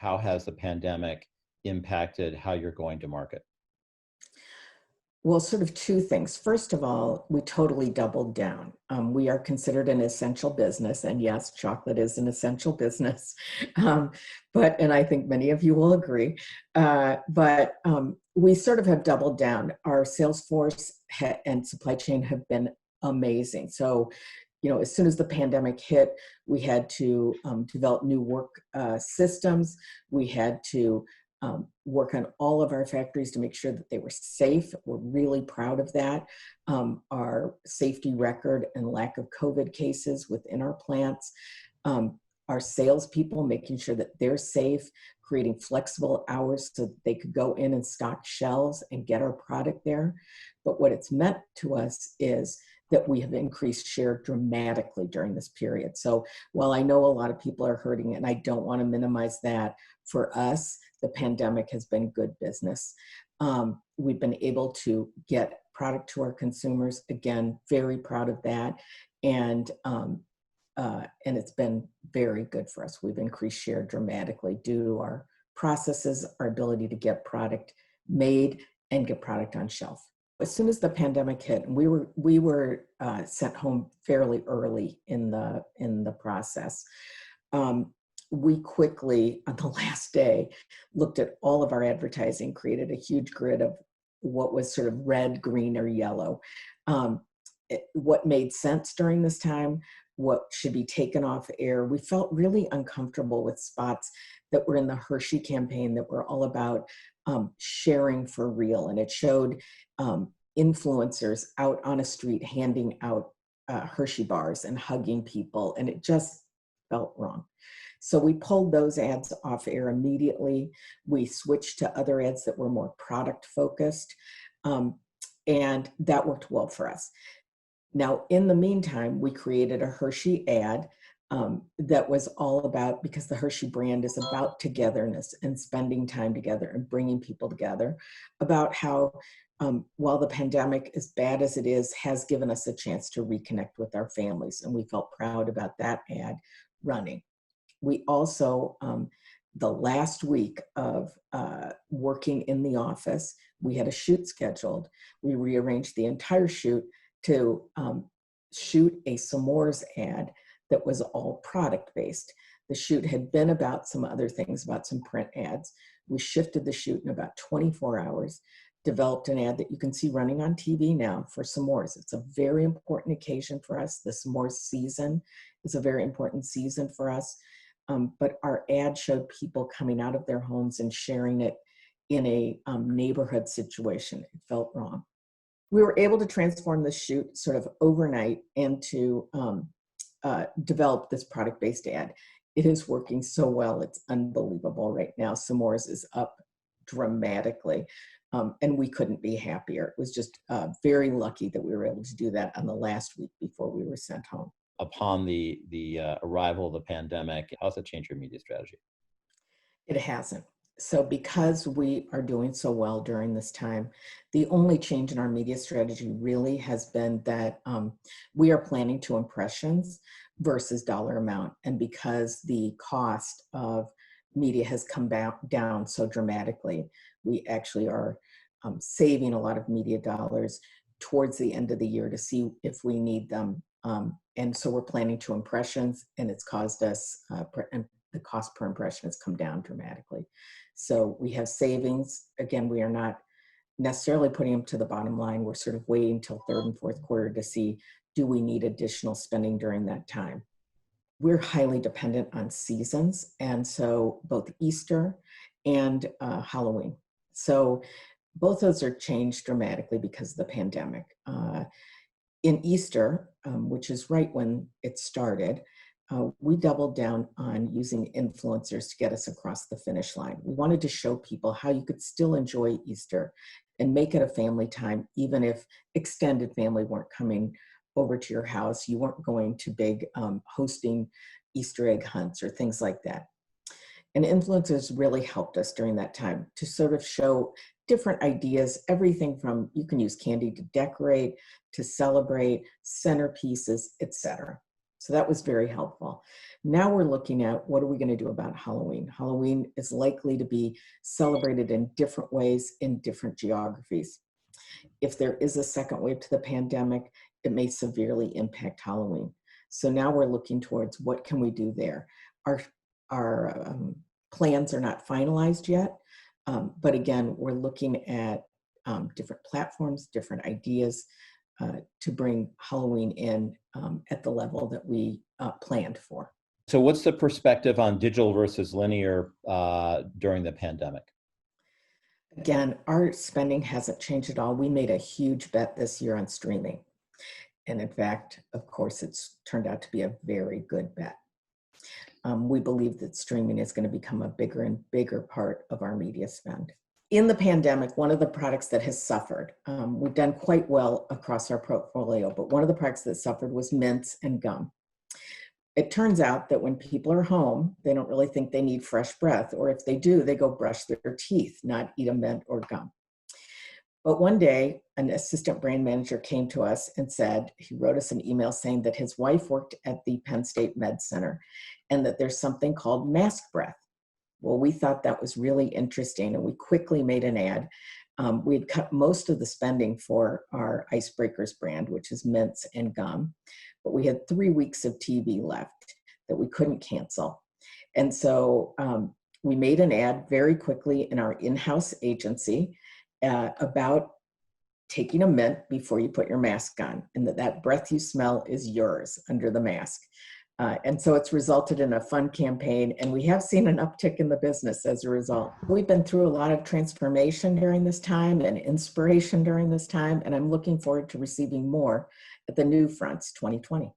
how has the pandemic impacted how you're going to market? Well, sort of two things. First of all, we totally doubled down. We are considered an essential business, and yes, chocolate is an essential business. Um, and I think many of you will agree. We sort of have doubled down. Our sales force and supply chain have been amazing. So, as soon as the pandemic hit, we had to develop new work systems. We had to work on all of our factories to make sure that they were safe. We're really proud of that. Our safety record and lack of COVID cases within our plants. Our salespeople, making sure that they're safe, creating flexible hours so that they could go in and stock shelves and get our product there. But what it's meant to us is that we have increased share dramatically during this period. So while I know a lot of people are hurting, and I don't want to minimize that, for us, the pandemic has been good business. We've been able to get product to our consumers. Again, very proud of that. And it's been very good for us. We've increased share dramatically due to our processes, our ability to get product made and get product on shelf. As soon as the pandemic hit, and we were sent home fairly early in the process. We quickly, on the last day, looked at all of our advertising, created a huge grid of what was sort of red, green, or yellow. What made sense during this time, what should be taken off air. We felt really uncomfortable with spots that were in the Hershey campaign that were all about sharing for real. And it showed influencers out on a street handing out Hershey bars and hugging people, and it just felt wrong. So we pulled those ads off air immediately. We switched to other ads that were more product focused, and that worked well for us. Now, in the meantime, we created a Hershey ad that was all about, because the Hershey brand is about togetherness and spending time together and bringing people together, about how while the pandemic, as bad as it is, has given us a chance to reconnect with our families. And we felt proud about that ad running. We also, the last week of working in the office, we had a shoot scheduled. We rearranged the entire shoot to shoot a s'mores ad that was all product-based. The shoot had been about some other things, about some print ads. We shifted the shoot in about 24 hours, developed an ad that you can see running on TV now for s'mores. It's a very important occasion for us. The s'mores season is a very important season for us. But our ad showed people coming out of their homes and sharing it in a neighborhood situation. It felt wrong. We were able to transform the shoot sort of overnight and to develop this product-based ad. It is working so well. It's unbelievable right now. S'mores is up dramatically, and we couldn't be happier. It was just very lucky that we were able to do that on the last week before we were sent home. Upon the arrival of the pandemic, how's that changed your media strategy? It hasn't. So because we are doing so well during this time, the only change in our media strategy really has been that we are planning to impressions versus dollar amount. And because the cost of media has come down so dramatically, we actually are saving a lot of media dollars towards the end of the year to see if we need them. And so we're planning to impressions, and it's caused us, and the cost per impression has come down dramatically. So we have savings. Again, we are not necessarily putting them to the bottom line. We're sort of waiting till third and fourth quarter to see, do we need additional spending during that time? We're highly dependent on seasons, and so both Easter and Halloween. So both those are changed dramatically because of the pandemic. In Easter, which is right when it started, we doubled down on using influencers to get us across the finish line. We wanted to show people how you could still enjoy Easter and make it a family time, even if extended family weren't coming over to your house. You weren't going to big hosting Easter egg hunts or things like that. And influencers really helped us during that time to sort of show different ideas, everything from you can use candy to decorate, to celebrate, centerpieces, etc. So that was very helpful. Now we're looking at what are we going to do about Halloween? Halloween is likely to be celebrated in different ways in different geographies. If there is a second wave to the pandemic, it may severely impact Halloween. So now we're looking towards what can we do there. Our plans are not finalized yet, but again, we're looking at different platforms, different ideas to bring Halloween in at the level that we planned for. So what's the perspective on digital versus linear during the pandemic? Again, our spending hasn't changed at all. We made a huge bet this year on streaming. And in fact, of course, it's turned out to be a very good bet. We believe that streaming is going to become a bigger and bigger part of our media spend. In the pandemic, one of the products that has suffered, we've done quite well across our portfolio, but one of the products that suffered was mints and gum. It turns out that when people are home, they don't really think they need fresh breath, or if they do, they go brush their teeth, not eat a mint or gum. But one day, an assistant brand manager came to us and said, he wrote us an email saying that his wife worked at the Penn State Med Center and that there's something called mask breath. Well, we thought that was really interesting and we quickly made an ad. We had cut most of the spending for our Icebreakers brand, which is mints and gum, but we had 3 weeks of TV left that we couldn't cancel. And so we made an ad very quickly in our in-house agency about taking a mint before you put your mask on, and that breath you smell is yours under the mask. And so it's resulted in a fun campaign, and we have seen an uptick in the business as a result. We've been through a lot of transformation during this time and inspiration during this time, and I'm looking forward to receiving more at the NewFronts 2020.